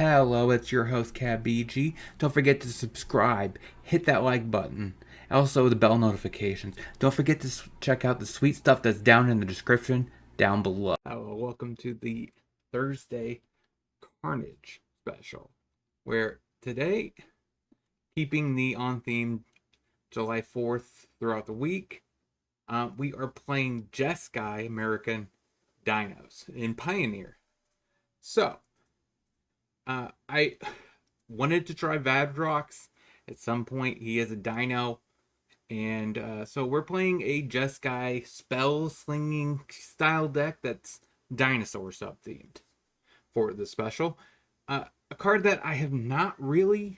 Hello, it's your host KebbieG. Don't forget to subscribe, hit that like button, also the bell notifications. Don't forget to check out the sweet stuff that's down in the description down below. Hello, welcome to the Thursday Carnage special, where today, keeping the on-theme July 4th throughout the week, we are playing Jeskai American Dinos in Pioneer. So, I wanted to try Vadroks at some point. He is a dino. And so we're playing a Jeskai spell slinging style deck that's dinosaur sub themed for the special. A card that I have not really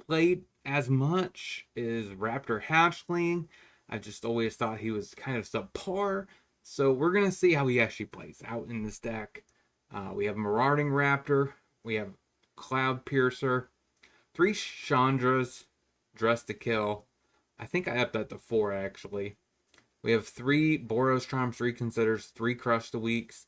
played as much is Raptor Hatchling. I just always thought he was kind of subpar. So we're going to see how he actually plays out in this deck. We have Marauding Raptor. We have Cloud Piercer. 3 Chandras. Dress to Kill. I think I upped that to 4, actually. We have 3 Boros Charms, 3 Considers, 3 Crush the Weeks,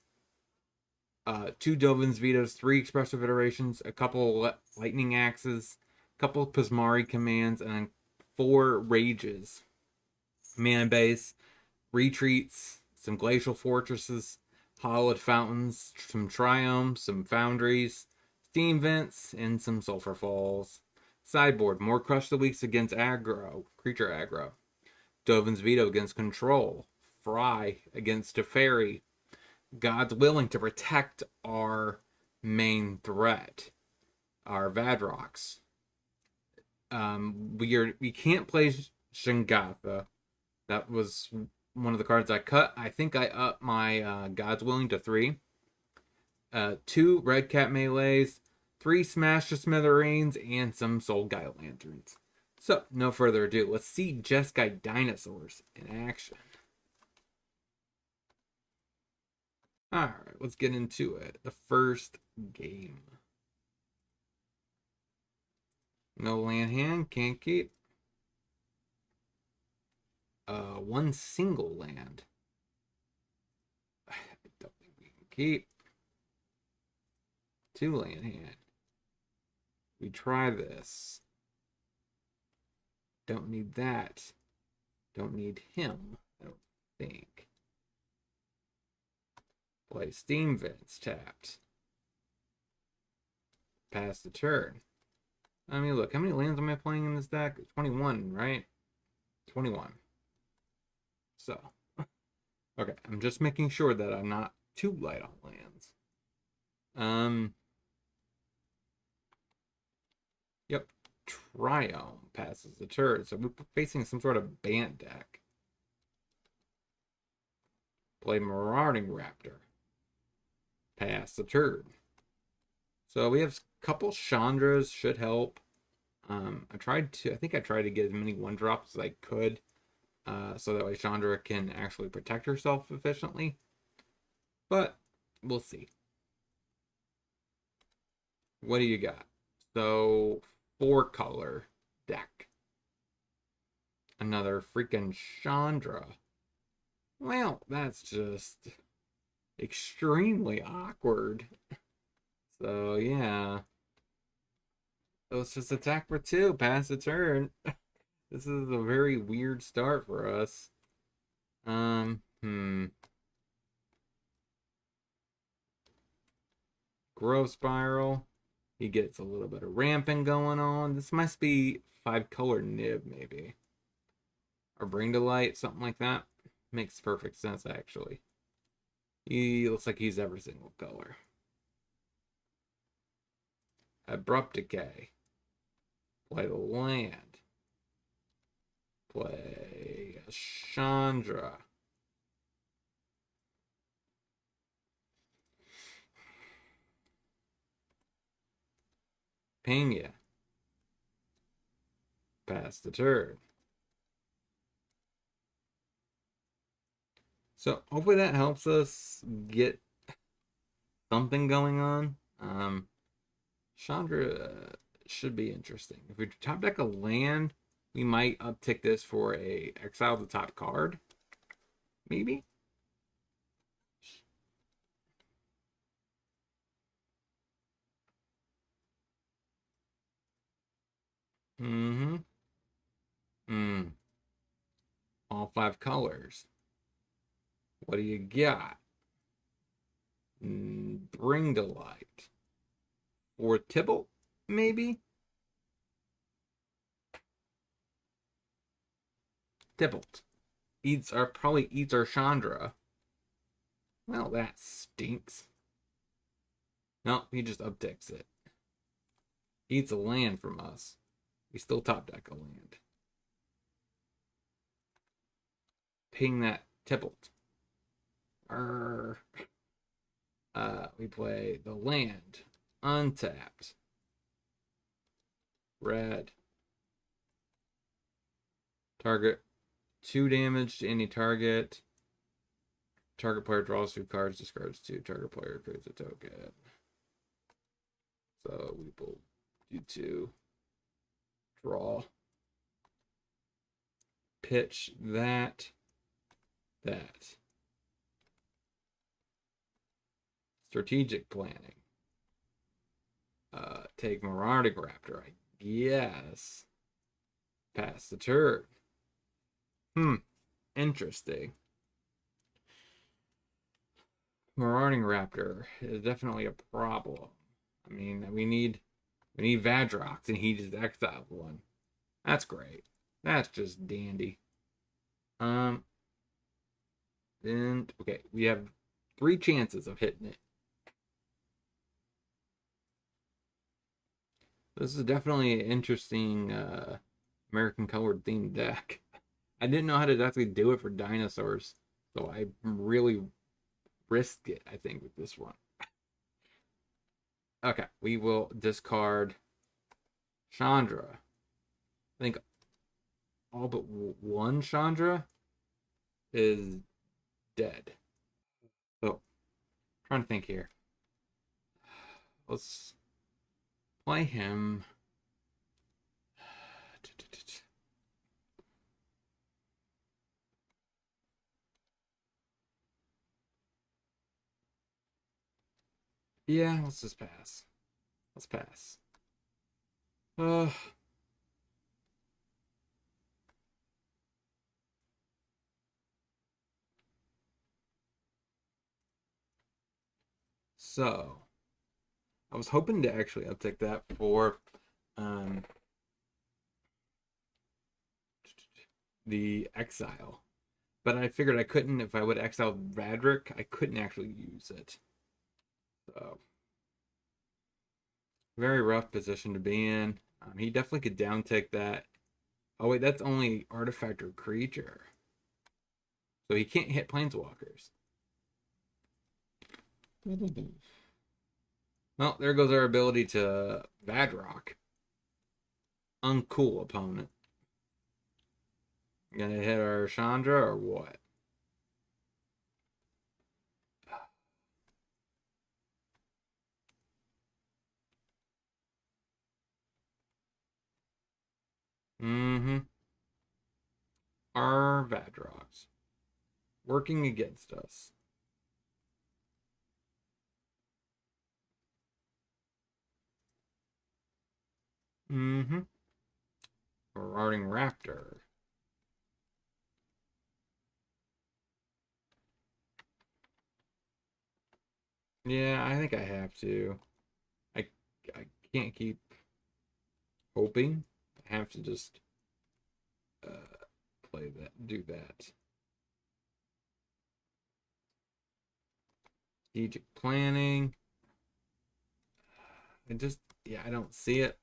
2 Dovin's Vetoes, 3 Expressive Iterations, a couple Lightning Axes, a couple Pismari Commands, and then 4 Rages. Mana Base, Retreats, some Glacial Fortresses, Hollowed Fountains, some Triomes, some Foundries, Steam Vents, and some Sulfur Falls. Sideboard, more Crush the Weeks against aggro, creature aggro. Dovin's Veto against control. Fry against Teferi. God's Willing to protect our main threat, our Vadroks. We can't play Shingatha. That was one of the cards I cut. I think I upped my God's Willing to 3. 2 Red Cat Melees, 3 Smash to Smithereens, and some Soul Guy Lanterns. So, no further ado, let's see Jeskai Dinosaurs in action. Alright, let's get into it. The first game. No land hand, can't keep. 1 single land. I don't think we can keep. 2 land hand. We try this. Don't need that. Don't need him, I don't think. Play Steam Vents tapped. Pass the turn. I mean, look, how many lands am I playing in this deck? 21, right? 21. So, okay, I'm just making sure that I'm not too light on lands. Yep, Triome passes the turn. So we're facing some sort of Bant deck. Play Marauding Raptor. Pass the turn. So we have a couple Chandras, should help. I think I tried to get as many 1-drops as I could. So that way Chandra can actually protect herself efficiently. But we'll see. What do you got? So 4-color deck. Another freaking Chandra. Well, that's just extremely awkward. So, yeah. Let's just attack for 2. Pass the turn. This is a very weird start for us. Growth Spiral. He gets a little bit of ramping going on. This must be 5-color nib, maybe. Or Bring to Light, something like that. Makes perfect sense, actually. He looks like he's every single color. Abrupt Decay. Play the land. Play a Chandra. Pena. Pass the turn. So hopefully that helps us get something going on. Chandra should be interesting. If we top deck a land, we might uptick this for a exile the top card. Maybe. Mm-hmm. Mm. All 5 colors. What do you got? Bring to light. Or Tibble, maybe? Tybalt. Probably eats our Chandra. Well, that stinks. No, he just upticks it. Eats a land from us. We still top deck a land. Ping that Tybalt. We play the land. Untapped. Red. Target 2 damage to any target. Target player draws 2 cards, discards 2. Target player creates a token. So we will do 2. Draw. Pitch that. Strategic planning. Take Marauding Raptor, I guess. Pass the turn. Interesting. Marauding Raptor is definitely a problem. I mean, we need Vadrok, and he just exiled one. That's great. That's just dandy. And okay, we have 3 chances of hitting it. This is definitely an interesting American colored themed deck. I didn't know how to exactly do it for Dinosaurs, so I really risked it, I think, with this one. Okay, we will discard Chandra. I think all but one Chandra is dead. So, trying to think here. Let's play him. Yeah, let's just pass. Let's pass. So, I was hoping to actually uptick that for the exile, but I figured I couldn't. If I would exile Vadrok, I couldn't actually use it. So, very rough position to be in. He definitely could downtick that. Oh wait, that's only artifact or creature, so he can't hit planeswalkers. Well, there goes our ability to Vadrok. Uncool opponent. Gonna hit our Chandra or what? Mm-hmm. Our Vadroks working against us. Mm-hmm. Marauding Raptor. Yeah, I think I have to. I I can't keep hoping. I have to just play that, do that. Strategic planning. Yeah, I don't see it.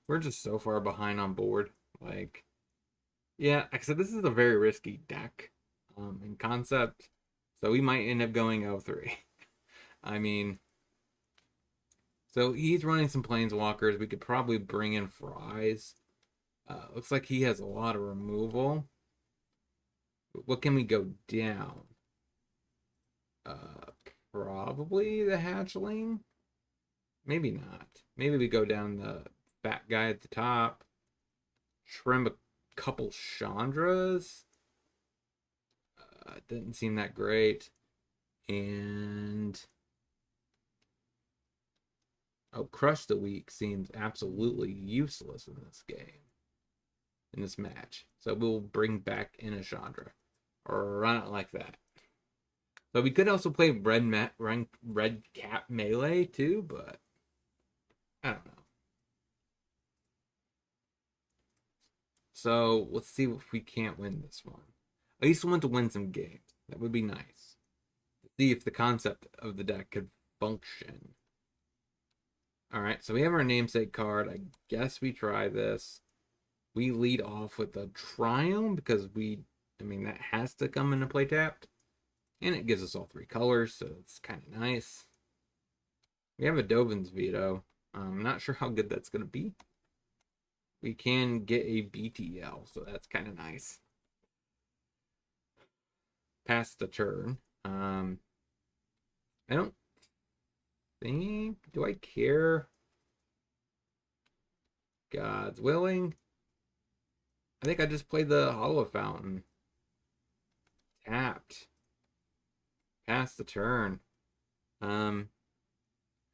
We're just so far behind on board. Like, yeah, like I said, this is a very risky deck in concept. So we might end up going 0-3. I mean, so he's running some planeswalkers. We could probably bring in Fries. Looks like he has a lot of removal. What can we go down? Uh, Probably the hatchling. Maybe not. Maybe we go down the fat guy at the top. Trim a couple Chandras. Didn't seem that great. And Crush the Weak seems absolutely useless in this game. in this match. So we'll bring back in a Chandra. Or run it like that. So we could also play red cap melee too, but I don't know. So let's see if we can't win this one. At least want to win some games. That would be nice. See if the concept of the deck could function. Alright, so we have our namesake card. I guess we try this. We lead off with a Triumph because that has to come into play tapped. And it gives us all 3 colors, so it's kind of nice. We have a Dovin's Veto. I'm not sure how good that's going to be. We can get a BTL, so that's kind of nice. Pass the turn. I don't think... Do I care? God's willing. I think I just played the Hollow Fountain. Tapped. Pass the turn. Like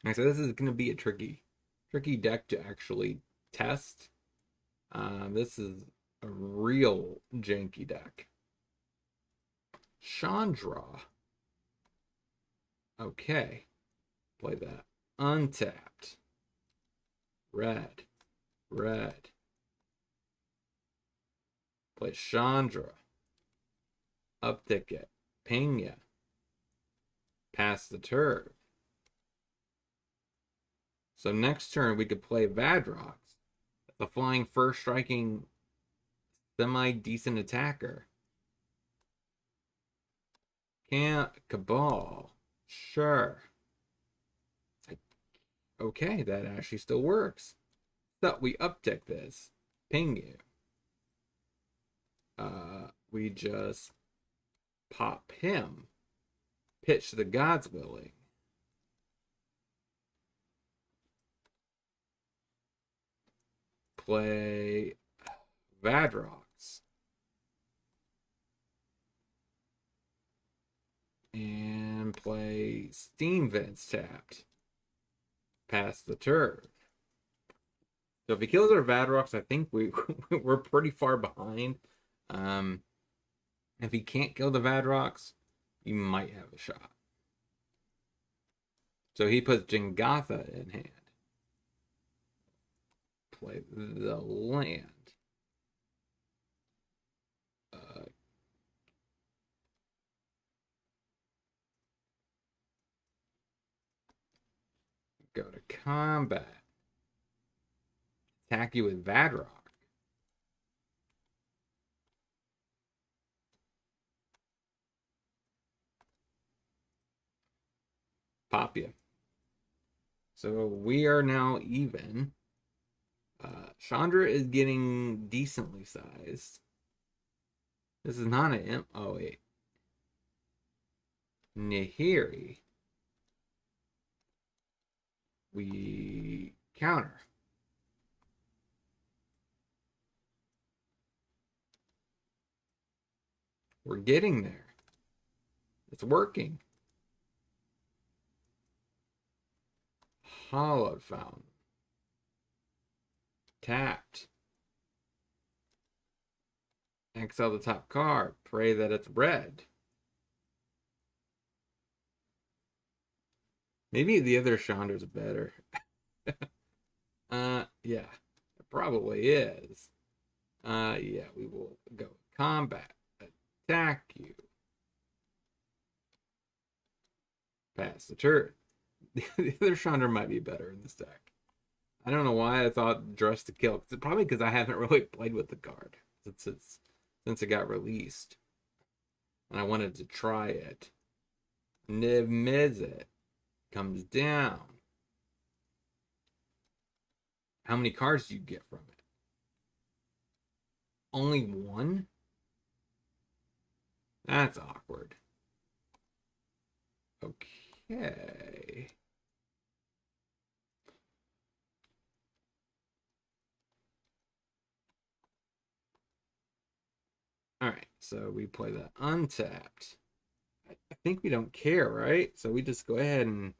I said, this is going to be a tricky deck to actually test. This is a real janky deck. Chandra. Okay. Play that. Untapped. Red. Play Chandra. Uptick it. Ping ya. Pass the turn. So next turn we could play Vadrok, the flying first striking semi-decent attacker. Can't Cabal. Sure. Okay, that actually still works. So we uptick this. Ping you. We just pop him. Pitch the God's willing. Play Vadroks. And play Steam Vents tapped. Pass the turn. So if he kills our Vadroks, I think we're pretty far behind. If he can't kill the Vadroks, you might have a shot. So he puts Jengatha in hand. Play the land. Go to combat. Attack you with Vadrok. Pop you. So we are now even. Chandra is getting decently sized. This is not an imp. Oh, wait. Nahiri. We counter. We're getting there. It's working. Hollow Fountain. Tapped. Exile the top card. Pray that it's red. Maybe the other Chandra's better. Yeah. It probably is. Yeah, we will go combat. Attack you. Pass the turn. The other Chandra might be better in this deck. I don't know why I thought Dress to Kill. Probably because I haven't really played with the card since it got released. And I wanted to try it. Niv Mizzet comes down. How many cards do you get from it? Only one? That's awkward. Okay. Alright, so we play that untapped. I think we don't care, right? So we just go ahead and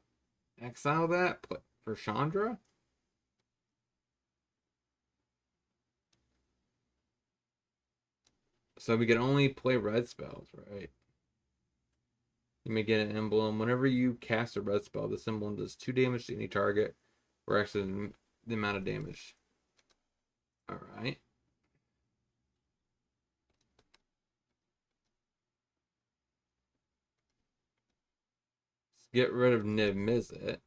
exile that for Chandra. So we can only play red spells, right? You may get an emblem. Whenever you cast a red spell, this emblem does 2 damage to any target, or actually the amount of damage. Alright. Let's get rid of Niv Mizzet.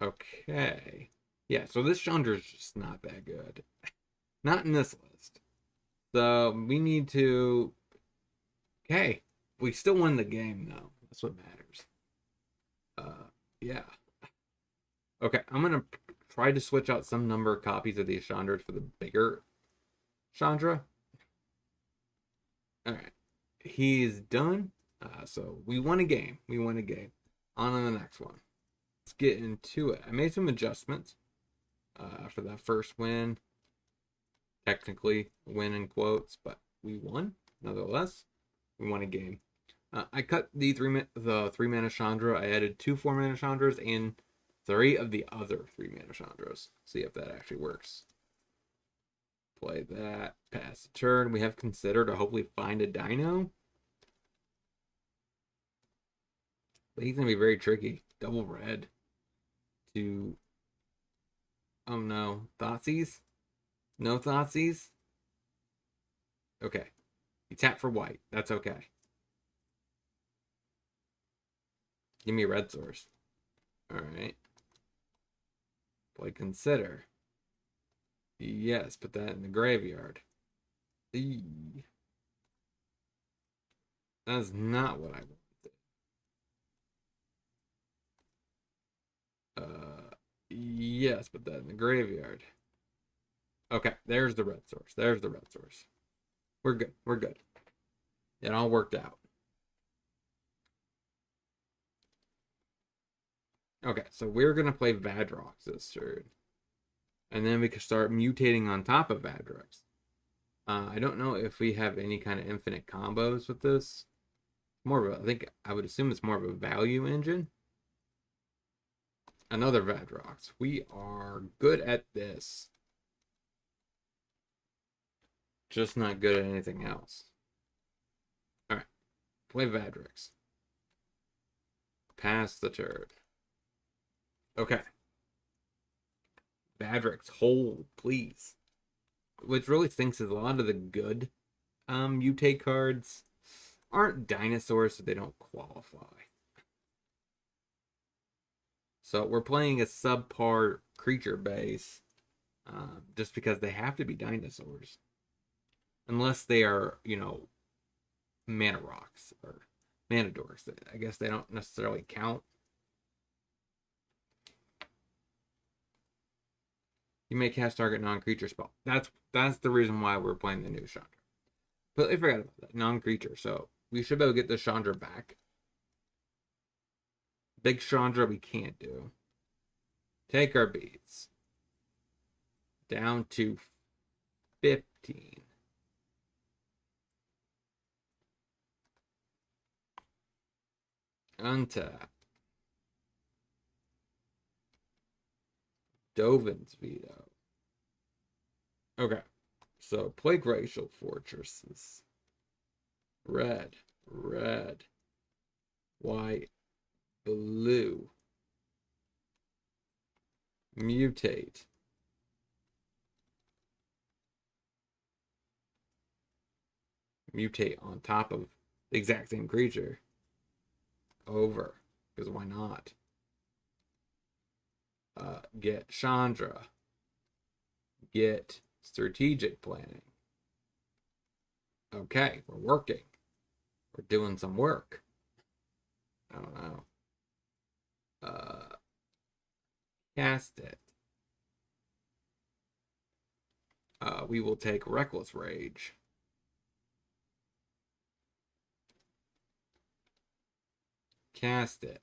Okay. Yeah, so this Chandra is just not that good. Not in this list. So we need to. Okay. We still win the game, though. That's what matters. Yeah. Okay, I'm going to try to switch out some number of copies of these Chandras for the bigger Chandra. Alright. He's done. So we won a game. We won a game. On to the next one. Let's get into it. I made some adjustments for that first win. Technically, win in quotes, but we won nonetheless. We won a game. I cut the three mana Chandra. I added 2 4-mana Chandras and 3 of the other 3-mana Chandras. See if that actually works. Play that. Pass the turn. We have Consider to hopefully find a Dino. But he's going to be very tricky. Double red to... Oh no. Thoughtseize? No Thoughtseize? Okay. You tap for white. That's okay. Give me a red source. Alright. Play Consider. Yes, put that in the graveyard. Eee. That's not what I wanted. Yes, put that in the graveyard. Okay, there's the red source. There's the red source. We're good. We're good. It all worked out. Okay, so we're going to play Vadrok this turn. And then we can start mutating on top of Vadroks. I don't know if we have any kind of infinite combos with this. More of a, I think I would assume it's more of a value engine. Another Vadroks. We are good at this. Just not good at anything else. Alright. Play Vadroks. Pass the turn. Okay. Vadrok's hold, please. What really stinks is a lot of the good mutate cards aren't dinosaurs, so they don't qualify. So we're playing a subpar creature base just because they have to be dinosaurs. Unless they are, you know, mana rocks or mana dorks. I guess they don't necessarily count. You may cast target non-creature spell. That's the reason why we're playing the new Chandra. But I forgot about that. Non-creature. So we should be able to get the Chandra back. Big Chandra we can't do. Take our beads. Down to 15. Untap. Dovin's Veto. Okay. So play Glacial Fortresses. Red. Red. White. Blue. Mutate. Mutate on top of the exact same creature. Over. Because why not? Get Chandra. Get strategic planning. Okay, we're working. We're doing some work. I don't know. Cast it. We will take Reckless Rage. Cast it.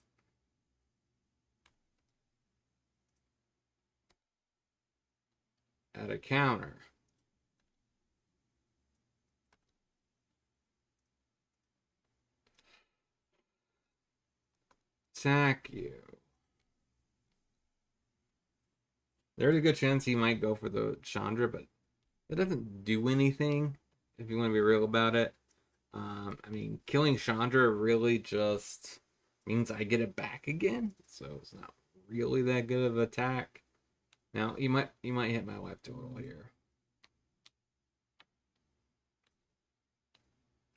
Add a counter. Attack you. There's a good chance he might go for the Chandra, but it doesn't do anything if you want to be real about it. I mean, killing Chandra really just means I get it back again, so it's not really that good of an attack. Now you might hit my life total here.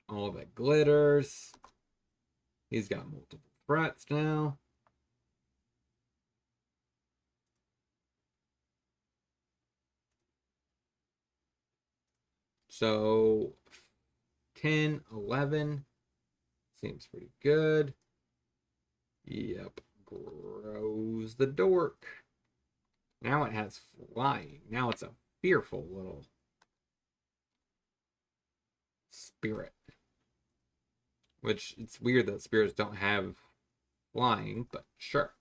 All of it glitters. He's got multiple threats now. So 10, 11 seems pretty good. Yep, grows the dork. Now it has flying. Now it's a fearful little spirit. Which it's weird that spirits don't have flying, but sure.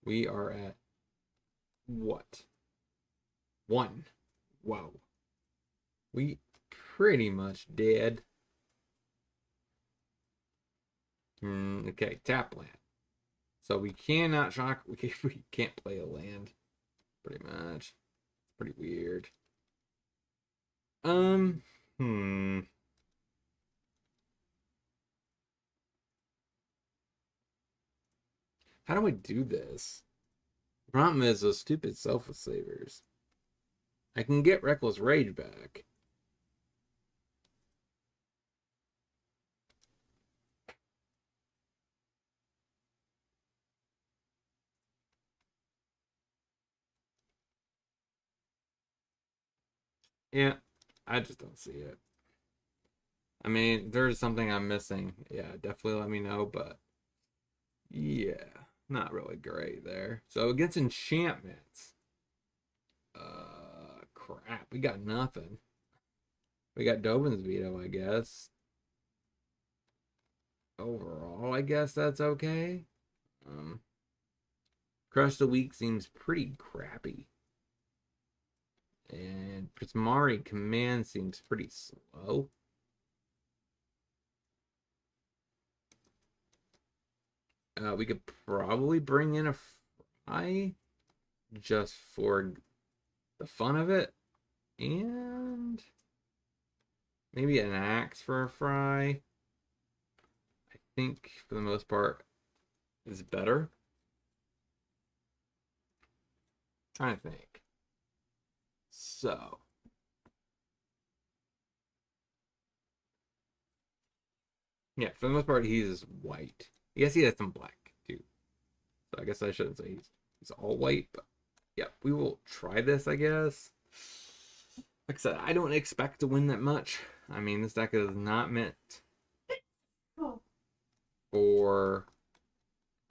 We are at what? 1. Whoa. We pretty much dead. Okay, tap land. So we cannot shock. We can't play a land. Pretty much. Pretty weird. Hmm. How do I do this? The problem is those stupid selfless savers. I can get Reckless Rage back. Yeah, I just don't see it. I mean, there's something I'm missing. Yeah, definitely let me know, but yeah, not really great there. So against enchantments. Crap, we got nothing. We got Dobin's veto, I guess. Overall, I guess that's okay. Um, Crush the Weak seems pretty crappy. And Prismari Command seems pretty slow. We could probably bring in a Fry just for the fun of it. And maybe an Axe for a Fry. I think for the most part is better. Trying to think. So yeah, for the most part he's white. Yes, he has some black too. So I guess I shouldn't say he's all white, but yeah, we will try this, I guess. Like I said, I don't expect to win that much. I mean, this deck is not meant for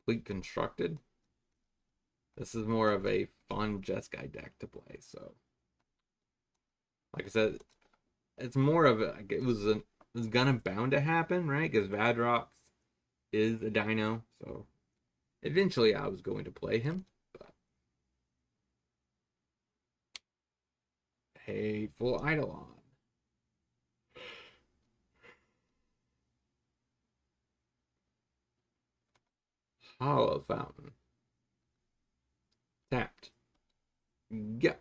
complete constructed. This is more of a fun Jeskai deck to play. So, like I said, it's more of a, it was gonna bound to happen, right? Because Vadrok is a dino, so eventually I was going to play him. But Hateful Eidolon. Hollow Fountain. Tapped. Yeah.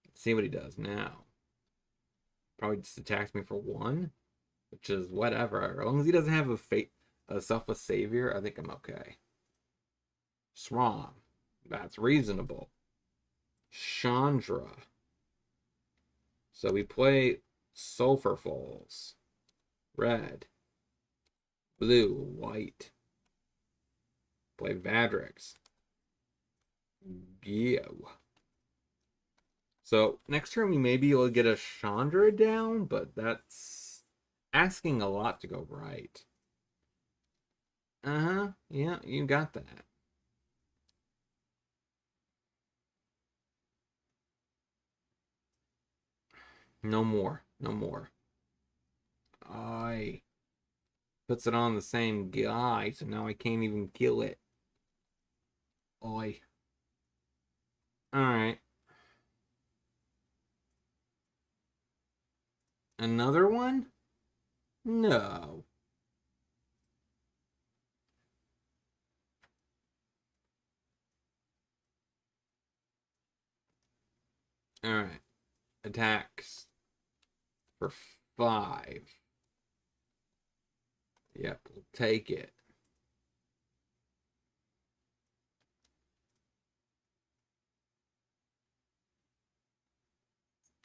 Let's see what he does now. Probably just attacks me for 1, which is whatever. As long as he doesn't have a selfless savior, I think I'm okay. Srom. That's reasonable. Chandra. So we play Sulfur Falls. Red. Blue. White. Play Vadrix. Geo. So next turn we may be able to get a Chandra down, but that's asking a lot to go right. Uh-huh. Yeah, you got that. No more. No more. I puts it on the same guy, so now I can't even kill it. Oi. Alright. Another one? No. Alright. Attacks for 5. Yep, we'll take it.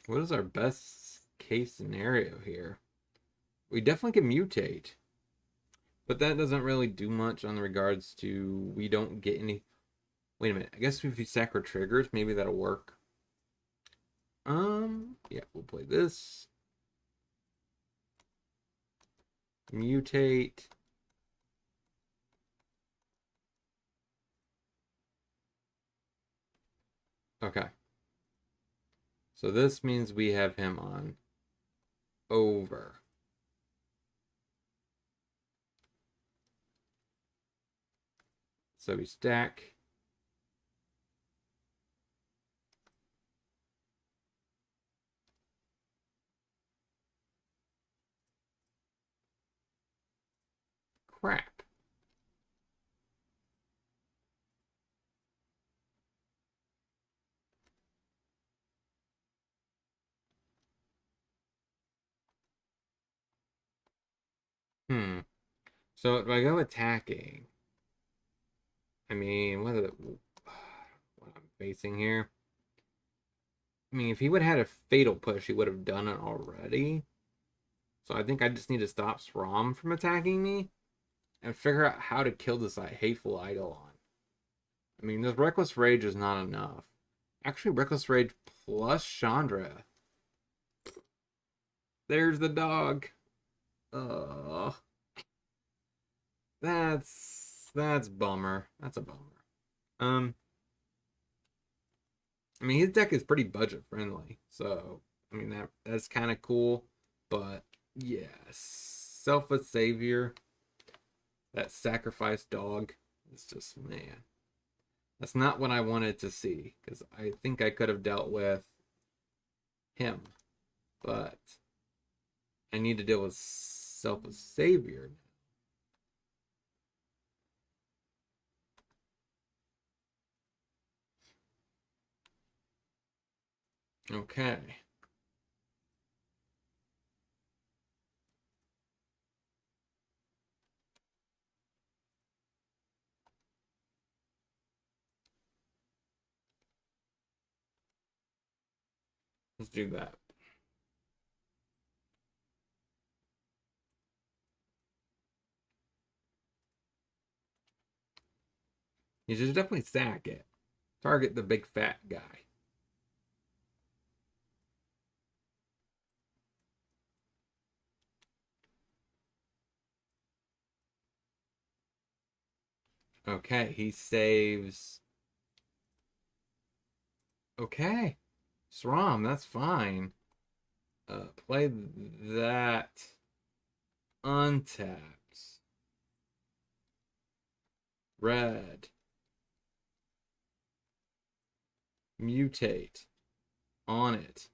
What is our best case scenario here? We definitely can mutate. But that doesn't really do much on regards to we don't get any. Wait a minute. I guess if we sack our triggers, maybe that'll work. Yeah, we'll play this. Mutate. Okay. So this means we have him on over. So we stack. Crap. So if I go attacking, I mean, what I'm facing here? I mean, if he would have had a fatal push, he would have done it already. So I think I just need to stop Srom from attacking me and figure out how to kill this hateful Eidolon. I mean, this Reckless Rage is not enough. Actually, Reckless Rage plus Chandra. There's the dog. That's bummer. That's a bummer. I mean, his deck is pretty budget friendly, so I mean that's kind of cool. But yeah, Selfless Savior, that sacrifice dog, is just, man, that's not what I wanted to see, because I think I could have dealt with him, but I need to deal with Selfless Savior. Okay. Let's do that. You should definitely sack it. Target the big fat guy. Okay, he saves. Okay. Srom, that's fine. Play that untapped. Red. Mutate. On it.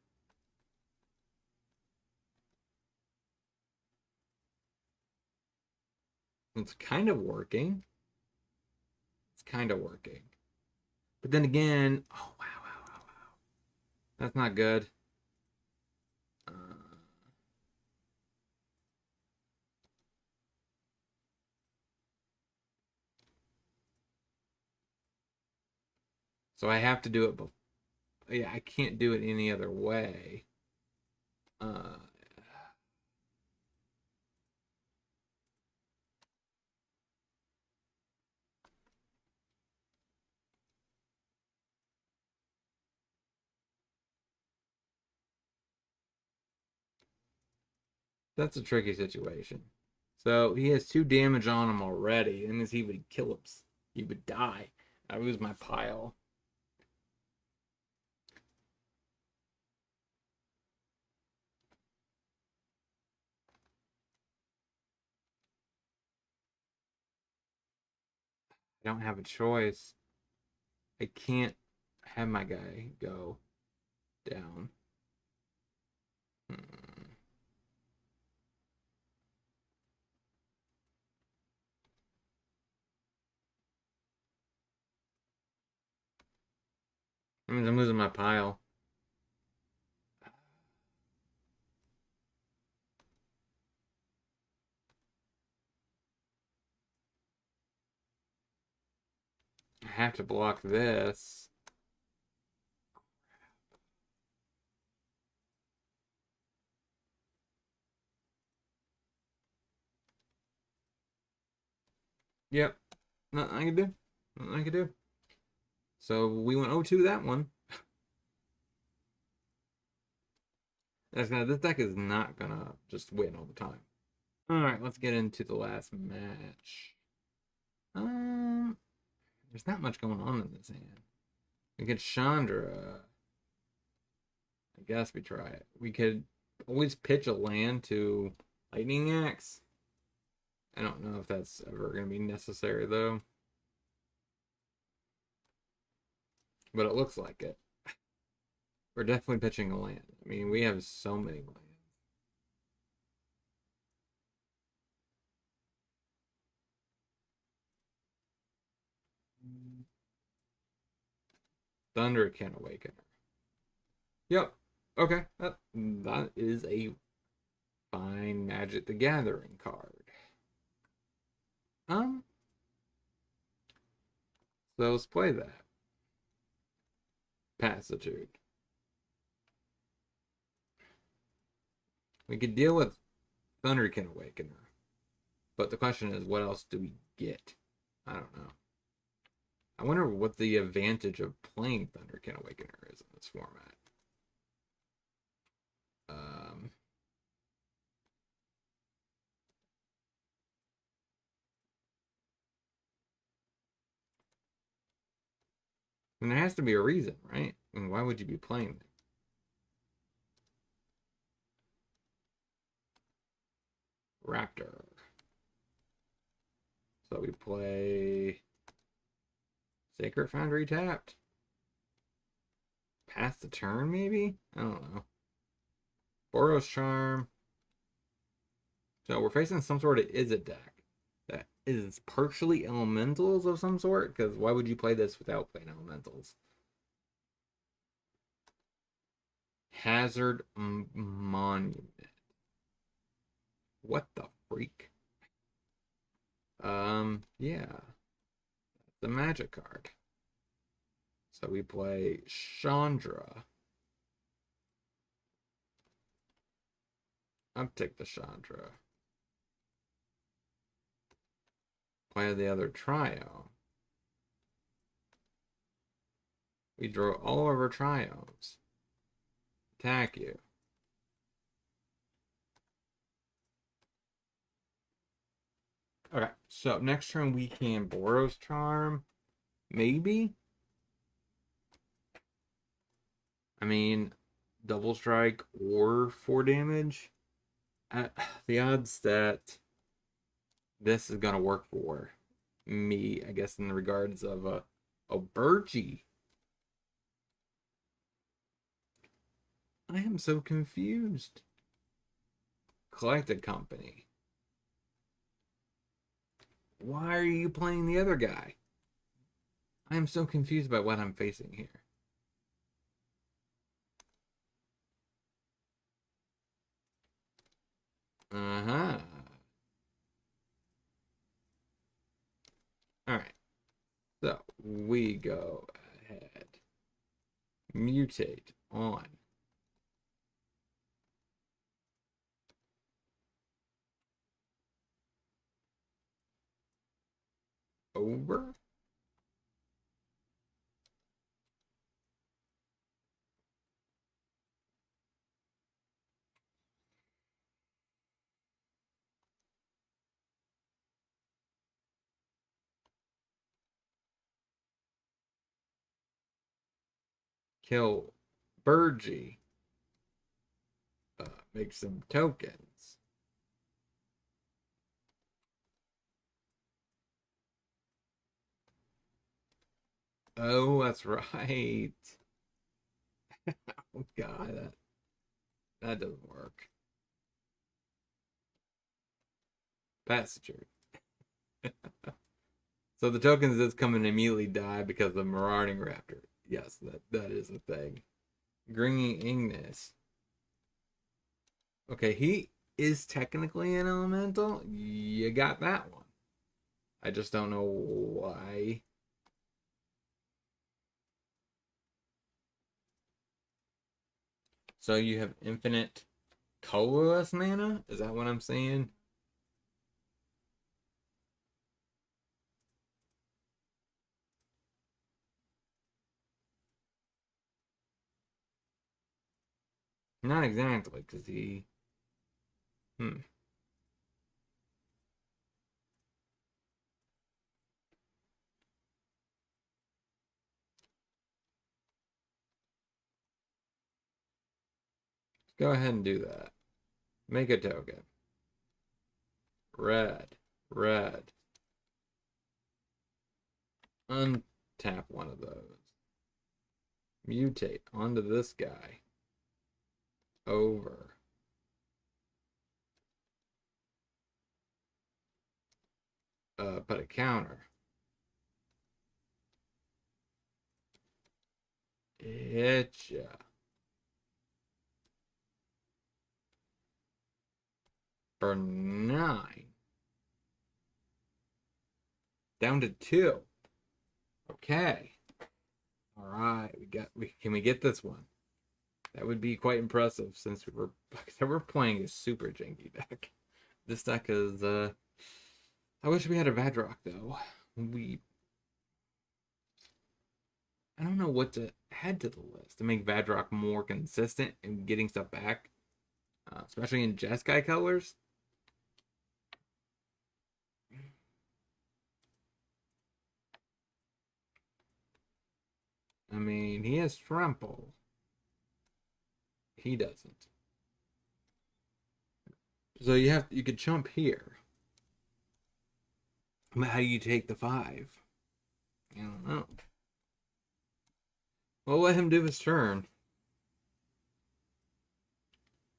It's kind of working. It's kind of working. But then again, oh, wow. That's not good. So I have to do it. Yeah, I can't do it any other way. That's a tricky situation. So he has 2 damage on him already. That means he would kill him. He would die. I lose my pile. I don't have a choice. I can't have my guy go down. That means I'm losing my pile. I have to block this. Yep. Nothing I can do. Nothing I can do. So we went 0-2 that one. This deck is not gonna just win all the time. Alright, let's get into the last match. There's not much going on in this hand. We get Chandra. I guess we try it. We could always pitch a land to Lightning Axe. I don't know if that's ever going to be necessary, though. But it looks like it. We're definitely pitching a land. I mean, we have so many lands. Thunder can awaken her. Yep. Okay. That is a fine Magic the Gathering card. So let's play that. Passitude. We could deal with Thunderkin Awakener. But the question is, what else do we get? I don't know. I wonder what the advantage of playing Thunderkin Awakener is in this format. And there has to be a reason, right? I mean, why would you be playing it? Raptor. So we play Sacred Foundry tapped. Pass the turn, maybe? I don't know. Boros Charm. So we're facing some sort of Izzet deck that is partially elementals of some sort, because why would you play this without playing elementals? Hazard Monument. What the freak? Yeah. The magic card. So we play Chandra. Uptick the Chandra. Play the other trio. We draw all of our trios. Attack you. Okay, so next turn we can Boros Charm. Maybe? I mean, double strike or 4 damage. The odds that this is gonna work for me, I guess, in the regards of a Birchie. I am so confused. Collected Company. Why are you playing the other guy? I am so confused by what I'm facing here. Uh-huh. Alright. So, we go ahead. Mutate on. Over? Kill Burgie. Make some tokens. Oh, that's right. Oh god, that doesn't work. Passenger. So the tokens that's coming immediately die because of Marauding Raptor. Yes, that is a thing. Green Ignis. Okay, he is technically an elemental. You got that one. I just don't know why. So you have infinite colorless mana? Is that what I'm saying? Not exactly, because he. Hmm. Go ahead and do that. Make a token. Red. Red. Untap one of those. Mutate onto this guy. Over. Put a counter. Hitcha. For 9. Down to 2. Okay. All right. Can we get this one? That would be quite impressive since we're playing a super janky deck. This deck is I wish we had a Vadrok though. We I don't know what to add to the list to make Vadrok more consistent in getting stuff back, especially in Jeskai colors. I mean, he has Trample. He doesn't. So you could jump here. But how do you take the 5? I don't know. We'll let him do his turn.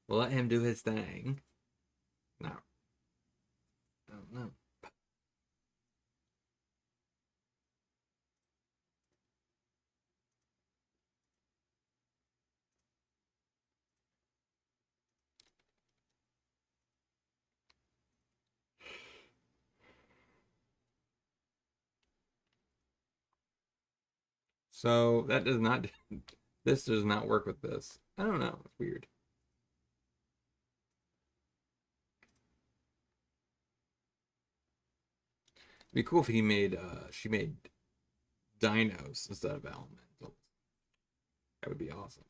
We'll let him do his thing. No. I don't know. So that does not this does not work with this. I don't know. It's weird. It'd be cool if she made dinos instead of elementals. That would be awesome.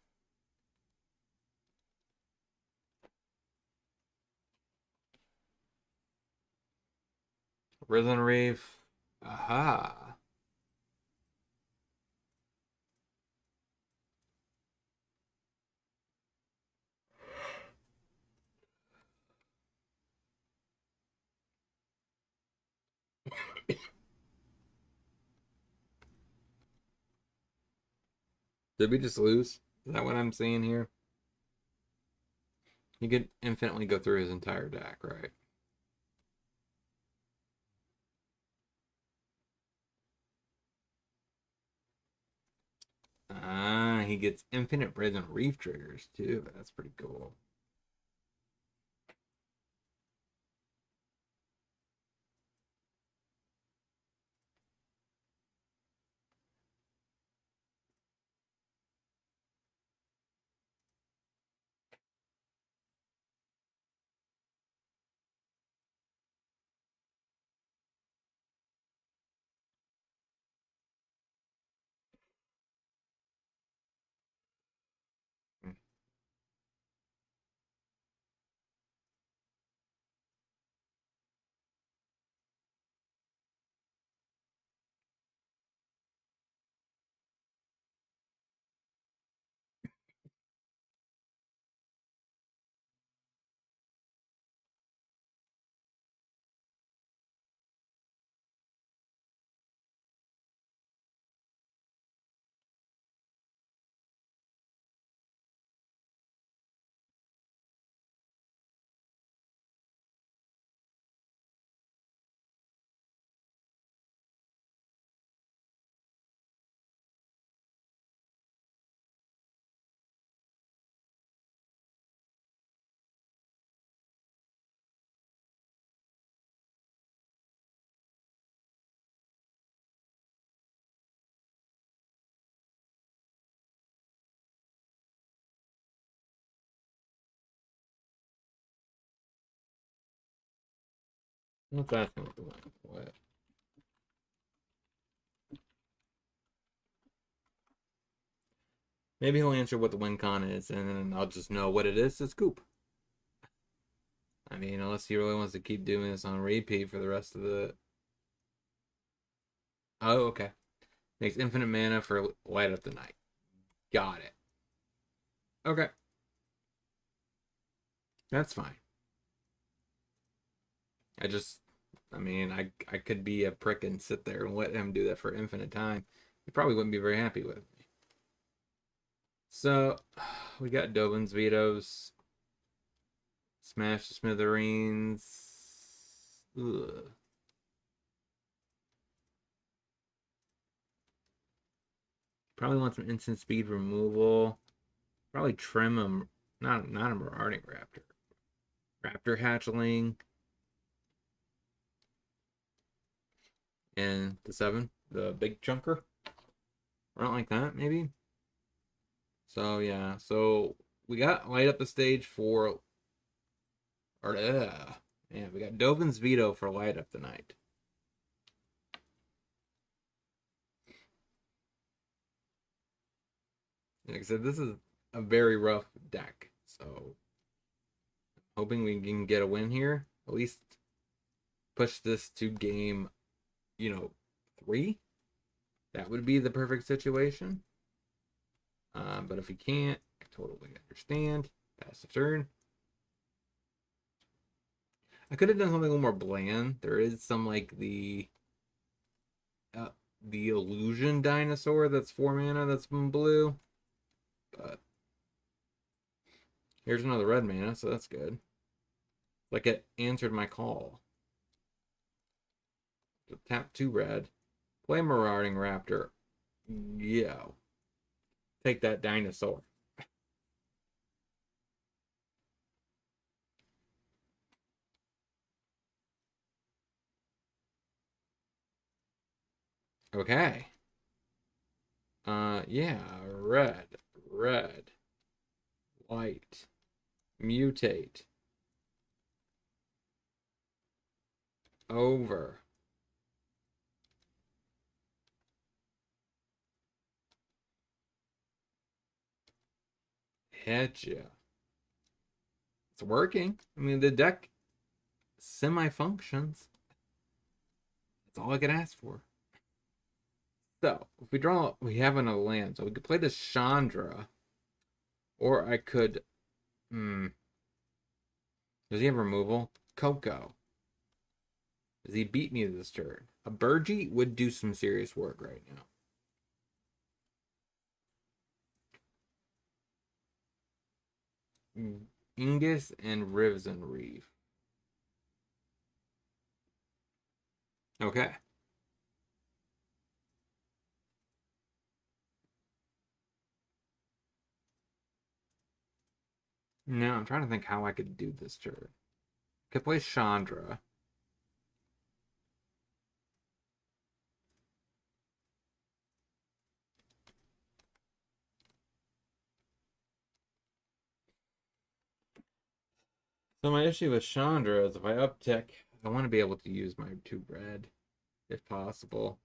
Risen Reef. Aha. Did we just lose? Is that what I'm seeing here? You could infinitely go through his entire deck, right? Ah, he gets infinite Risen Reef triggers too. That's pretty cool. What's asking what the win? What? Maybe he'll answer what the win con is, and then I'll just know what it is. It's Coop. I mean, unless he really wants to keep doing this on repeat for the rest of the. Oh, okay. Makes infinite mana for Light Up the Night. Got it. Okay. That's fine. I mean, I could be a prick and sit there and let him do that for infinite time. He probably wouldn't be very happy with me. So, we got Dovin's vetoes. Smash the Smithereens. Ugh. Probably want some instant speed removal. Probably trim him. Not a Marauding Raptor. Raptor Hatchling. And the 7. The big chunker. Around like that, maybe. So, yeah. So, we got Light Up the Stage for... yeah, we got Dovin's Veto for Light Up the Night. Like I said, this is a very rough deck. So, hoping we can get a win here. At least push this to game, 3. That would be the perfect situation. But if we can't, I totally understand. Pass the turn. I could have done something a little more bland. There is some like the illusion dinosaur that's 4 mana that's been blue. But here's another red mana, so that's good. Like it answered my call. So tap 2 red. Play Marauding Raptor. Yo. Take that dinosaur. Okay. Yeah, red, white, mutate, over. Hit ya. It's working. I mean, the deck semi-functions. That's all I can ask for. So, if we draw, we have another land. So we could play the Chandra. Or I could... Does he have removal? Coco. Does he beat me this turn? A Burgie would do some serious work right now. Ingus and Rivs and Reeve. Okay. Now I'm trying to think how I could do this turn. Could play Chandra. So my issue with Chandra is if I uptick, I want to be able to use my 2 red, if possible.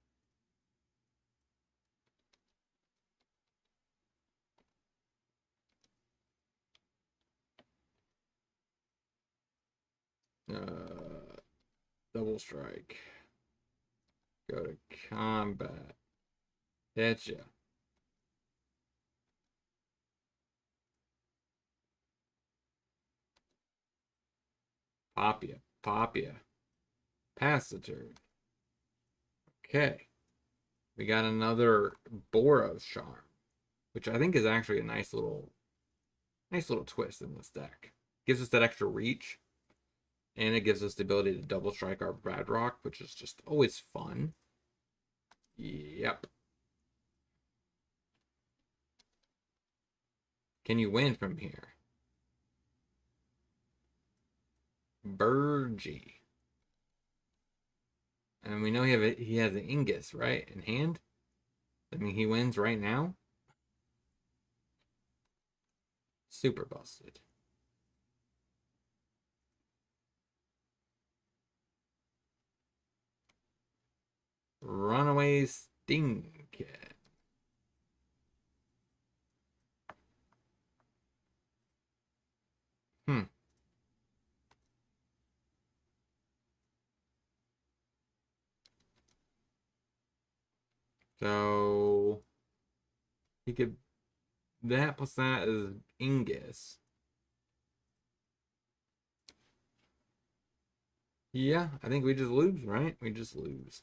Double strike. Go to combat. Hit ya. Pop ya. Pop ya. Pass the turn. Okay. We got another Boros Charm, which I think is actually a nice little twist in this deck. Gives us that extra reach, and it gives us the ability to double strike our Vadrok, which is just always fun. Yep. Can you win from here? Burgie. And we know he has an Ingus, right? In hand? I mean, he wins right now? Super busted. away Sting Kit. Hmm. So he could, that plus that is Ingus. Yeah, I think we just lose, right? We just lose.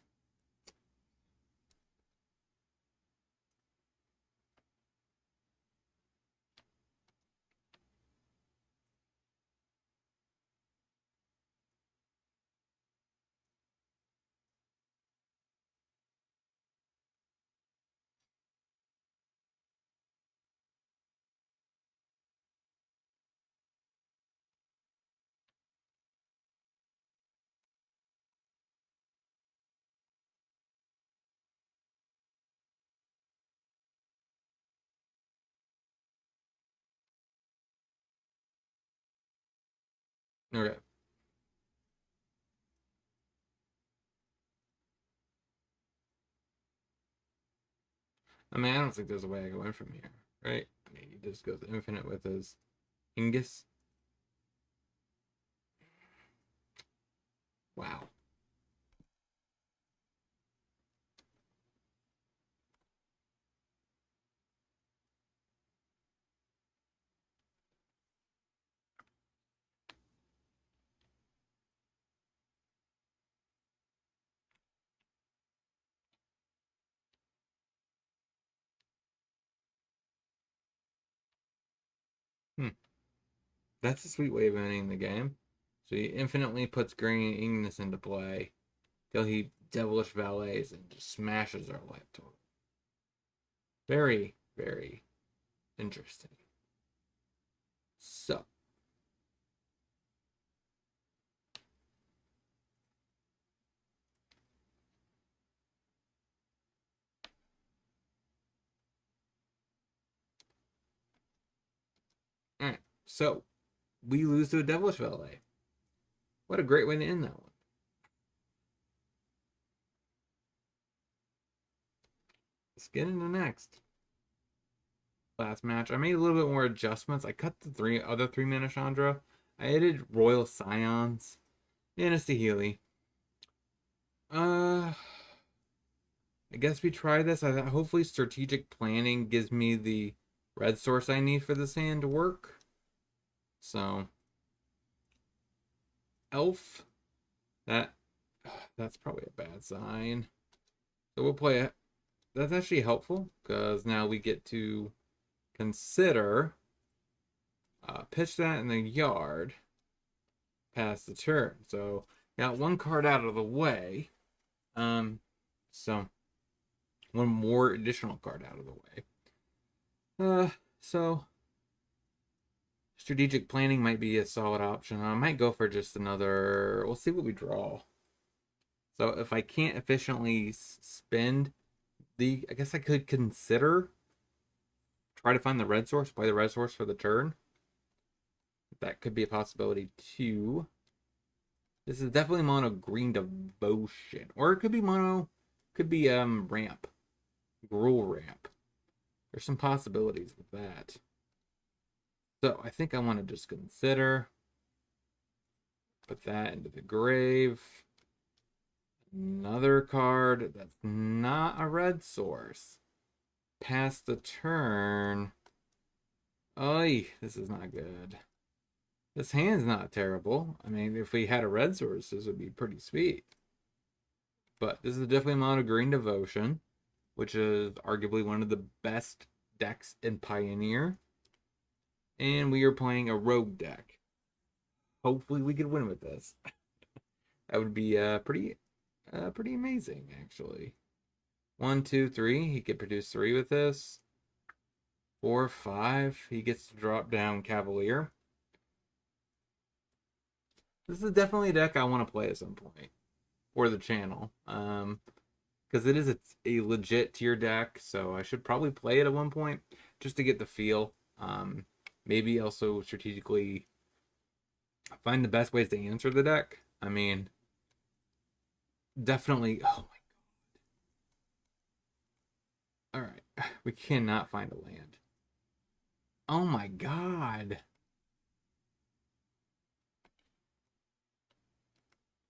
Okay. I mean, I don't think there's a way I go in from here, right? I mean, he just goes infinite with his Ingus. Wow. Hmm. That's a sweet way of ending the game. So he infinitely puts Green Ignis into play till he devilish valets and just smashes our life total. Very, very interesting. So, all right. So we lose to a devilish valet. What a great way to end that one. Let's get into next. Last match, I made a little bit more adjustments. I cut the other 3 mana Chandra. I added Royal Scions and a Stahili. I guess we try this. Hopefully, strategic planning gives me the red source I need for this hand to work. So, Elf. That that's probably a bad sign. So we'll play it. That's actually helpful because now we get to consider pitch that in the yard past the turn. So got one card out of the way. So one more additional card out of the way. So strategic planning might be a solid option. I might go for just another. We'll see what we draw. So if I can't efficiently spend I guess I could consider try to find the red source, play the red source for the turn. That could be a possibility too. This is definitely mono green devotion, or it could be mono, could be ramp, gruel ramp. There's some possibilities with that. So I think I want to just consider put that into the grave. Another card that's not a red source. Pass the turn. Oy, this is not good. This hand's not terrible. I mean, if we had a red source, this would be pretty sweet. But this is definitely Mono Green Devotion, which is arguably one of the best decks in Pioneer. And we are playing a rogue deck. Hopefully we could win with this. That would be pretty amazing, actually. 1, 2, 3. He could produce 3 with this. 4, 5. He gets to drop down Cavalier. This is definitely a deck I want to play at some point for the channel. Because it is a legit tier deck, so I should probably play it at one point just to get the feel. Maybe also strategically find the best ways to answer the deck. I mean, definitely. Oh my god! We cannot find a land. Oh my god.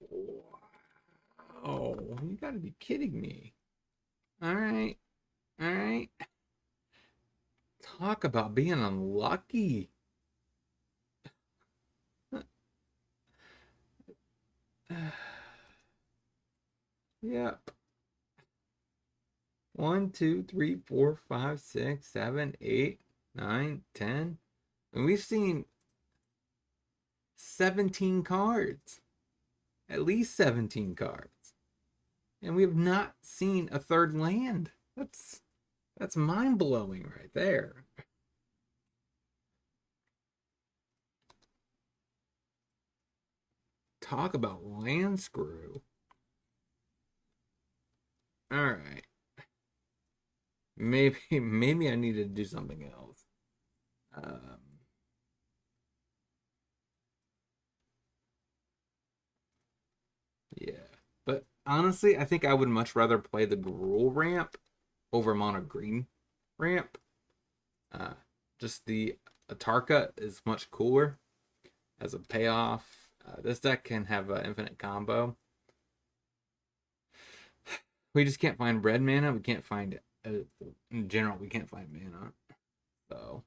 Wow. You gotta be kidding me. Alright. Alright. Talk about being unlucky. Yep. 1, 2, 3, 4, 5, 6, 7, 8, 9, 10. And we've seen 17 cards. At least 17 cards. And we have not seen a third land. That's mind-blowing right there. Talk about land screw. Alright. Maybe I need to do something else. Yeah. But honestly, I think I would much rather play the Gruul ramp over mono green ramp. Uh, just the Atarka is much cooler as a payoff. This deck can have an infinite combo. We just can't find red mana. We can't find, in general, we can't find mana. So,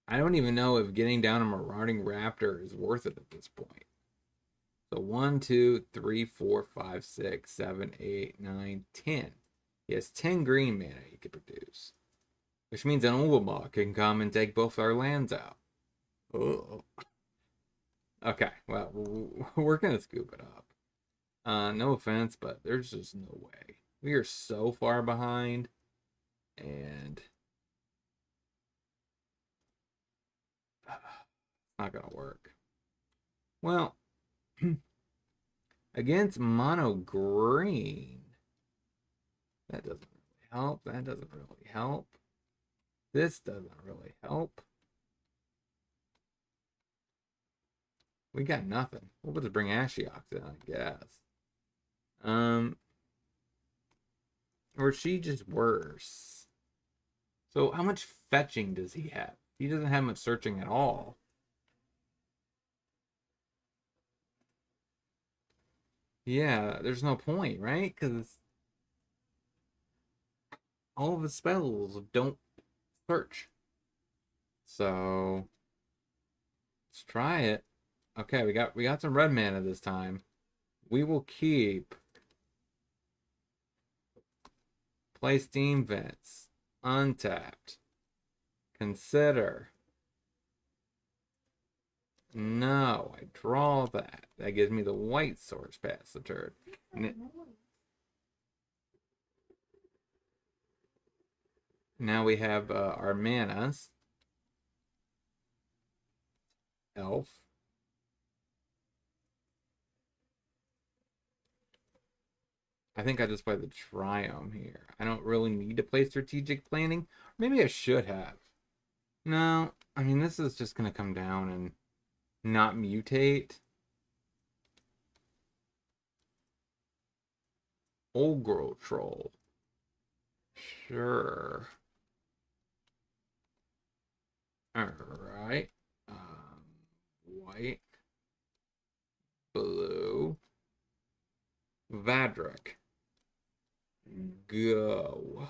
I don't even know if getting down a Marauding Raptor is worth it at this point. So 1, 2, 3, 4, 5, 6, 7, 8, 9, 10. He has 10 green mana he could produce. Which means an Ultima can come and take both our lands out. Oh. Okay, well, we're going to scoop it up. No offense, but there's just no way. We are so far behind. And it's not going to work. Well, against mono green, that doesn't really help. That doesn't really help. This doesn't really help. We got nothing. We'll have to bring Ashiok in, I guess. Or is she just worse? So how much fetching does he have? He doesn't have much searching at all. Yeah, there's no point, right? Because all of his spells don't search. So let's try it. Okay, we got some red mana this time. We will keep play steam vents untapped. Consider. No, I draw that. That gives me the white source pass the turn. Now we have our manas. Elf. I think I just play the Triome here. I don't really need to play strategic planning. Maybe I should have. No, I mean, this is just going to come down and not mutate. Old Girl Troll. Sure. Alright. White. Blue. Vadrok. Go.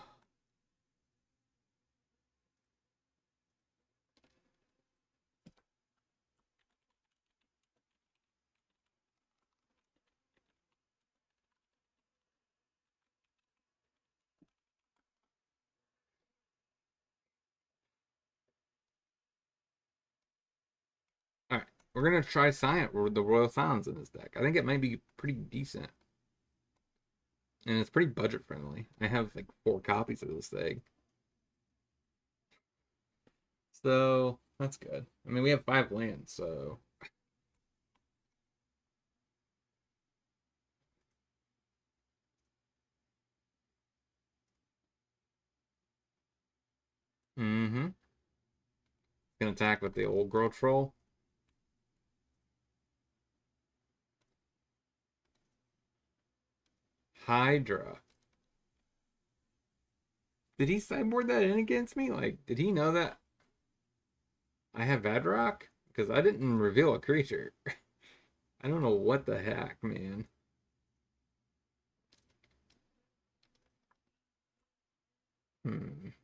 Alright, we're gonna try Science with the Royal Sounds in this deck. I think it might be pretty decent. And it's pretty budget friendly. I have like 4 copies of this thing. So that's good. I mean, we have 5 lands, so. Mm-hmm. Gonna attack with the Old Girl Troll. Hydra. Did he sideboard that in against me? Like, did he know that I have Vadrok? Because I didn't reveal a creature. I don't know what the heck, man. Hmm.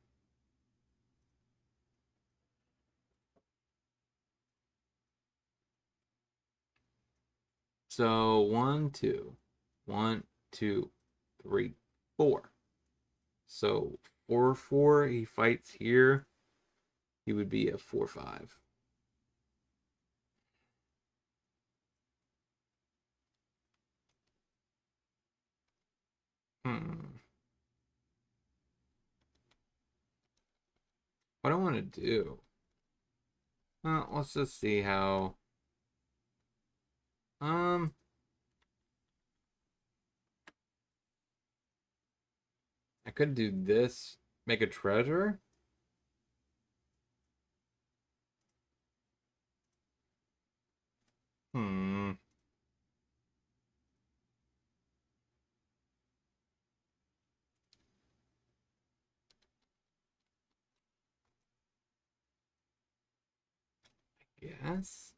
So one, two, one, two, three, four. So 4/4. He fights here. He would be a 4/5. Hmm. What do I want to do? Well, let's just see how. Um. I could do this. Make a treasure. Hmm. Yes.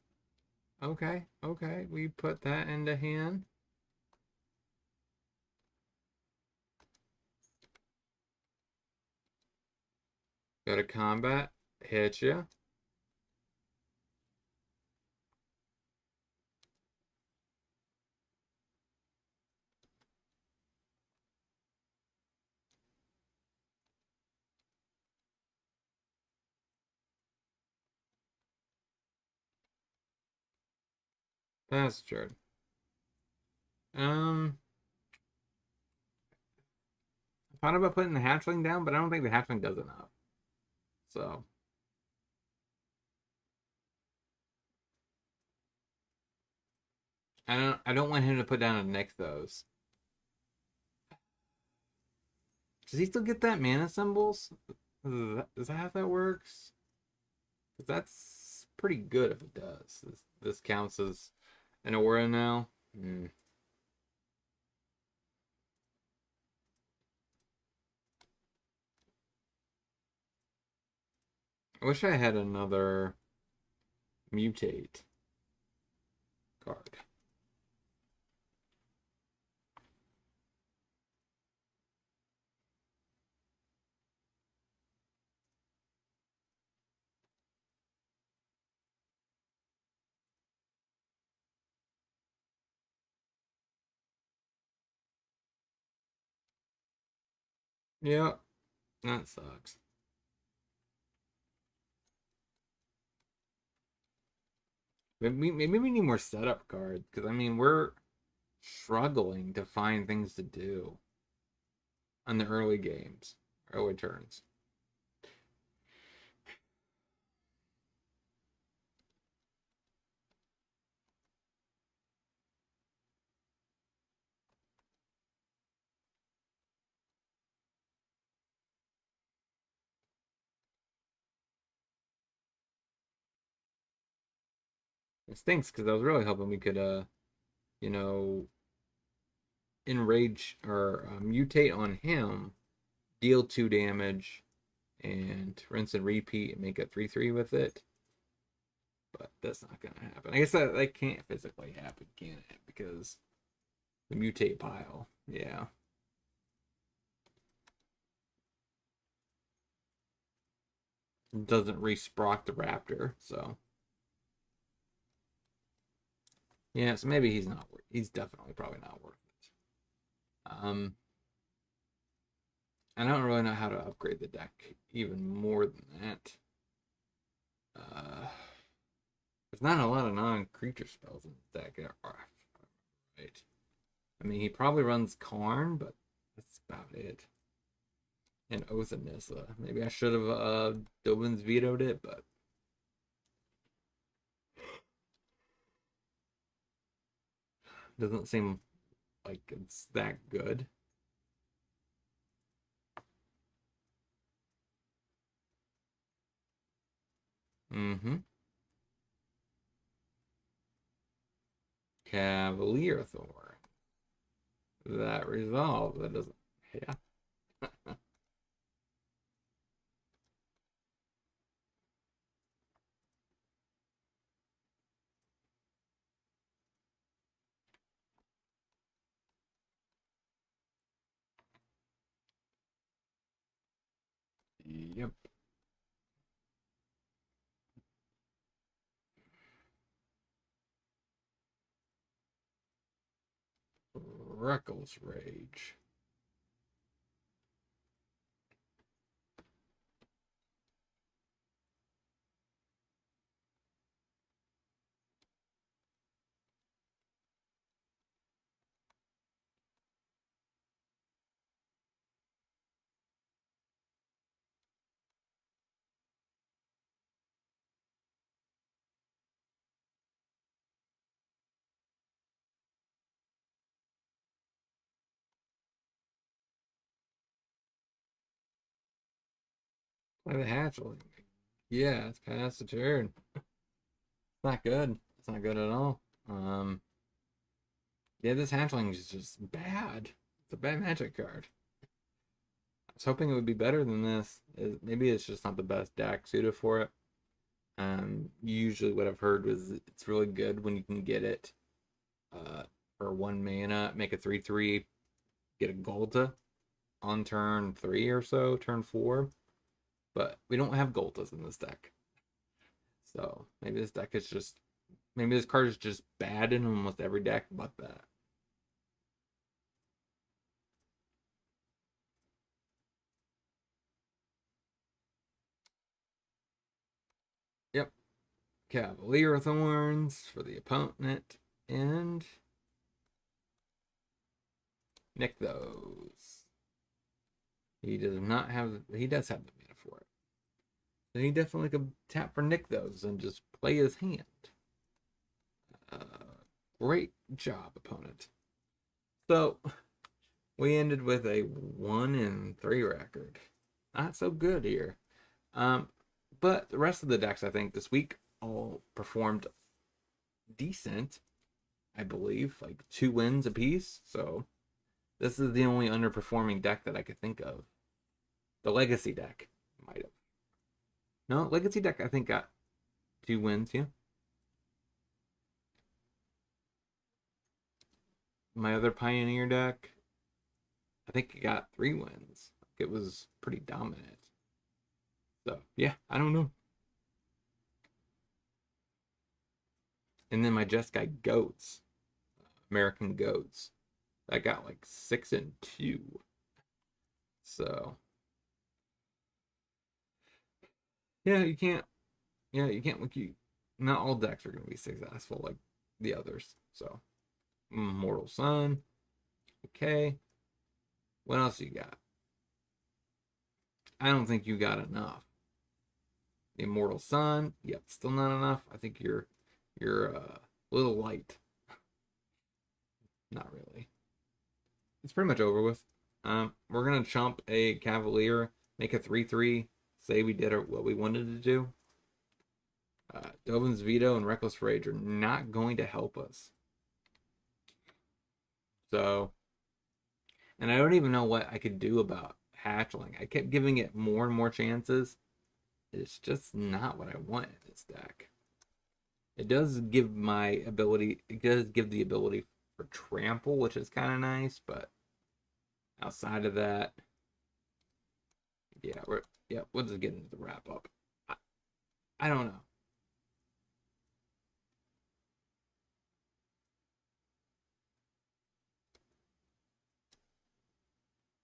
Okay. Okay. We put that into hand. Go to combat. Hit you. That's true. Um. I thought about putting the hatchling down, but I don't think the hatchling does enough. So I don't want him to put down a Nykthos. Does he still get that mana symbols? Is that how that works? 'Cause that's pretty good if it does. This counts as an aura now. Hmm. I wish I had another mutate card. Yeah, that sucks. Maybe we need more setup cards because I mean we're struggling to find things to do on the early games, early turns. It stinks because I was really hoping we could, you know, enrage or mutate on him, deal 2 damage, and rinse and repeat and make a 3/3 with it. But that's not gonna happen. I guess that can't physically happen, can it? Because the mutate pile, yeah, doesn't resprock the raptor. So yeah, so maybe he's not. He's definitely probably not worth it. Um, I don't really know how to upgrade the deck even more than that. Uh, there's not a lot of non-creature spells in the deck. Right. I mean, he probably runs Karn, but that's about it. And Oath of Nissa. Maybe I should have Dobin's vetoed it, but doesn't seem like it's that good. Mm-hmm. Cavalier Thor. That resolves. That doesn't. Yeah. Yep. Reckless Rage. Play the hatchling. Yeah, it's past the turn. It's not good. It's not good at all. Yeah, this hatchling is just bad. It's a bad magic card. I was hoping it would be better than this. Maybe it's just not the best deck suited for it. Usually what I've heard was it's really good when you can get it for 1 mana, make a 3/3, get a Golta on turn 3 or so, turn 4. But we don't have Goltas in this deck. So maybe this deck is just, maybe this card is just bad in almost every deck but that. Yep. Cavalier Thorns for the opponent. And nick those. He does not have, he does have the mana for it. So he definitely could tap for nick those and just play his hand. Great job, opponent. So we ended with a 1-3 record. Not so good here. But the rest of the decks, I think, this week all performed decent. I believe, like 2 wins apiece. So this is the only underperforming deck that I could think of. The Legacy deck might have. No, Legacy deck I think got 2 wins. Yeah. My other Pioneer deck, I think it got 3 wins. It was pretty dominant. So yeah, I don't know. And then my Jeskai Goats, American Goats, that got like 6-2. So yeah, you can't. Yeah, you can't look. Not all decks are going to be successful like the others. So Mortal Sun. Okay. What else you got? I don't think you got enough. The Immortal Sun. Yep, still not enough. I think you're a little light. Not really. It's pretty much over with. We're gonna chump a Cavalier, make a 3/3. Say we did what we wanted to do. Dovin's Veto and Reckless Rage are not going to help us. So, and I don't even know what I could do about Hatchling. I kept giving it more and more chances. It's just not what I want in this deck. It does give my ability, it does give the ability for trample, which is kind of nice, but outside of that, yeah, we'll just get into the wrap up. I don't know.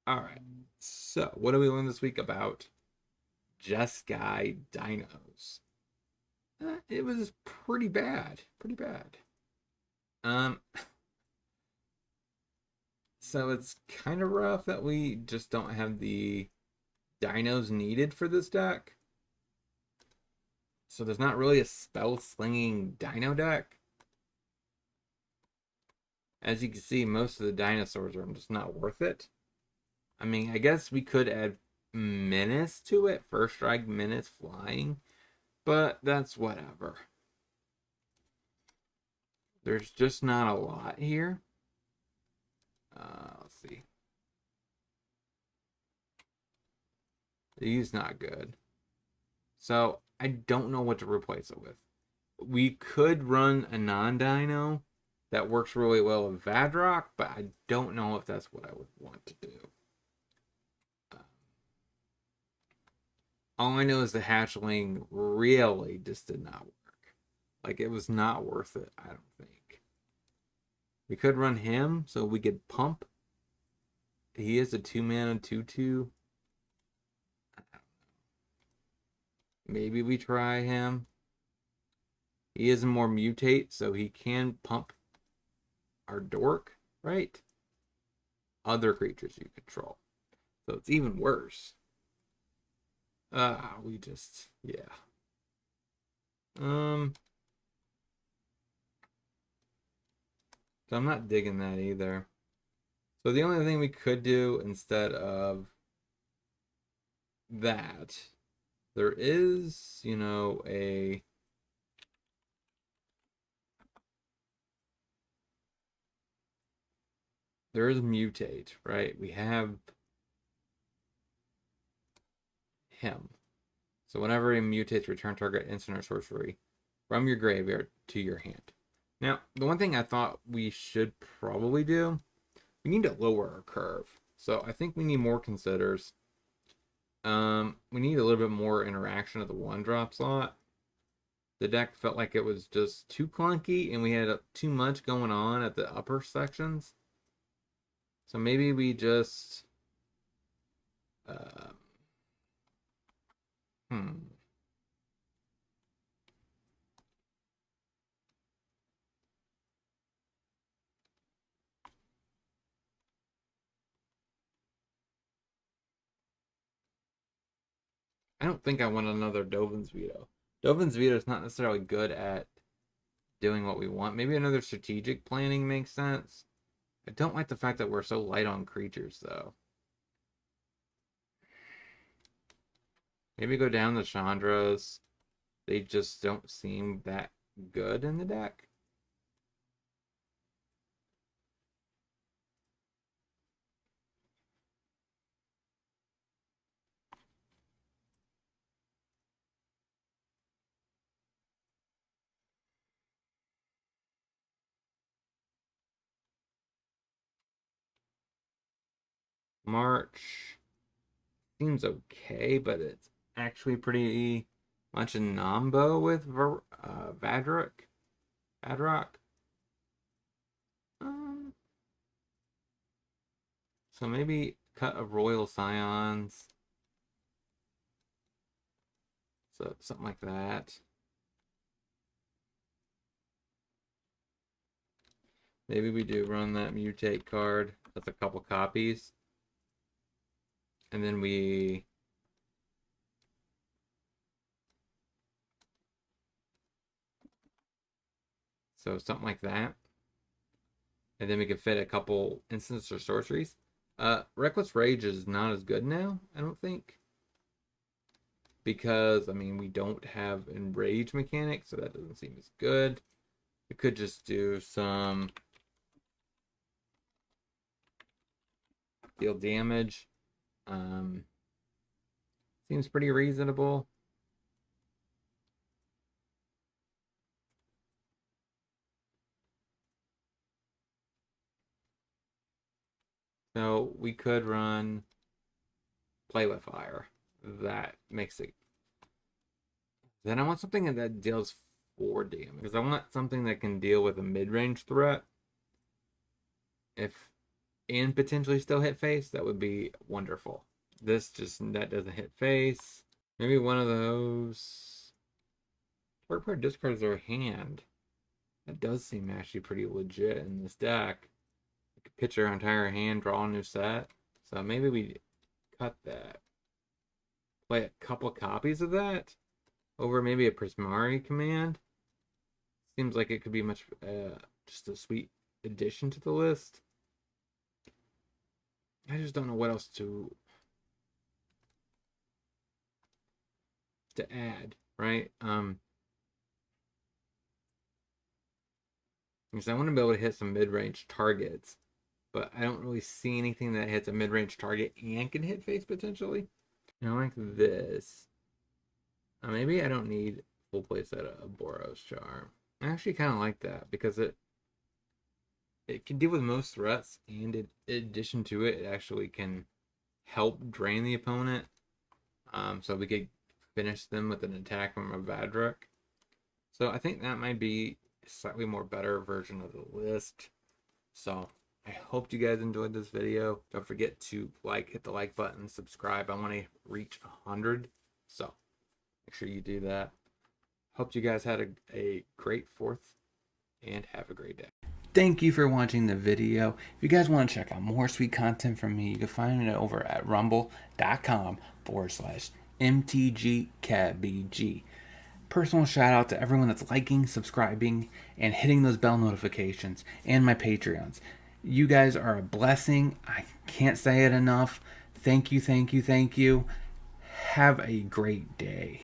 All right. So, what do we learn this week about Jeskai Dinos? It was pretty bad. Pretty bad. Um, so it's kind of rough that we just don't have the dinos needed for this deck. So there's not really a spell slinging dino deck. As you can see, most of the dinosaurs are just not worth it. I mean, I guess we could add menace to it. First strike, menace, flying. But that's whatever. There's just not a lot here. Let's see. He's not good. So I don't know what to replace it with. We could run a non-dino that works really well with Vadrok, but I don't know if that's what I would want to do. All I know is the hatchling really just did not work. Like, it was not worth it, I don't think. We could run him so we could pump. He is a 2-mana 2/2. Maybe we try him. He is more mutate, so he can pump our dork, right? Other creatures you control. So it's even worse. We just, yeah. So I'm not digging that either. So the only thing we could do instead of that, there is, there is mutate, right? We have him. So whenever he mutates, return target instant or sorcery from your graveyard to your hand. Now, the one thing I thought we should probably do, we need to lower our curve. So I think we need more considers. We need a little bit more interaction at the 1-drop slot. The deck felt like it was just too clunky, and we had too much going on at the upper sections. So maybe we just... Uh, I don't think I want another Dovin's Veto. Dovin's Veto is not necessarily good at doing what we want. Maybe another strategic planning makes sense. I don't like the fact that we're so light on creatures, though. Maybe go down the Chandras. They just don't seem that good in the deck. March seems okay, but it's actually pretty much a nombo with Vadrok. Vadrok. Um, so maybe cut a Royal Scions. So something like that. Maybe we do run that mutate card. That's a couple copies. And then we... So something like that. And then we can fit a couple instants or sorceries. Reckless Rage is not as good now, I don't think. Because, I mean, we don't have Enrage mechanics, so that doesn't seem as good. We could just do some deal damage. Seems pretty reasonable. So we could run Play with Fire. That makes it. Then I want something that deals 4 damage. Because I want something that can deal with a mid-range threat. If and potentially still hit face, that would be wonderful. This just that doesn't hit face. Maybe one of those. Target player discards their hand. That does seem actually pretty legit in this deck. We could pitch our entire hand, draw a new set. So maybe we cut that. Play a couple copies of that over maybe a Prismari command. Seems like it could be much just a sweet addition to the list. I just don't know what else to add, right? Because I want to be able to hit some mid-range targets, but I don't really see anything that hits a mid-range target and can hit face potentially. I like this. Maybe I don't need full playset of Boros Charm. I actually kind of like that because it can deal with most threats, and in addition to it, it actually can help drain the opponent. So we could finish them with an attack from a Vadrok. So I think that might be a slightly more better version of the list. So I hope you guys enjoyed this video. Don't forget to hit the like button, subscribe. I want to reach 100, so make sure you do that. Hope you guys had a great 4th, and have a great day. Thank you for watching the video. If you guys want to check out more sweet content from me, you can find it over at rumble.com/MTG KebbieG. Personal shout out to everyone that's liking, subscribing, and hitting those bell notifications, and my Patreons. You guys are a blessing. I can't say it enough. Thank you, thank you, thank you. Have a great day.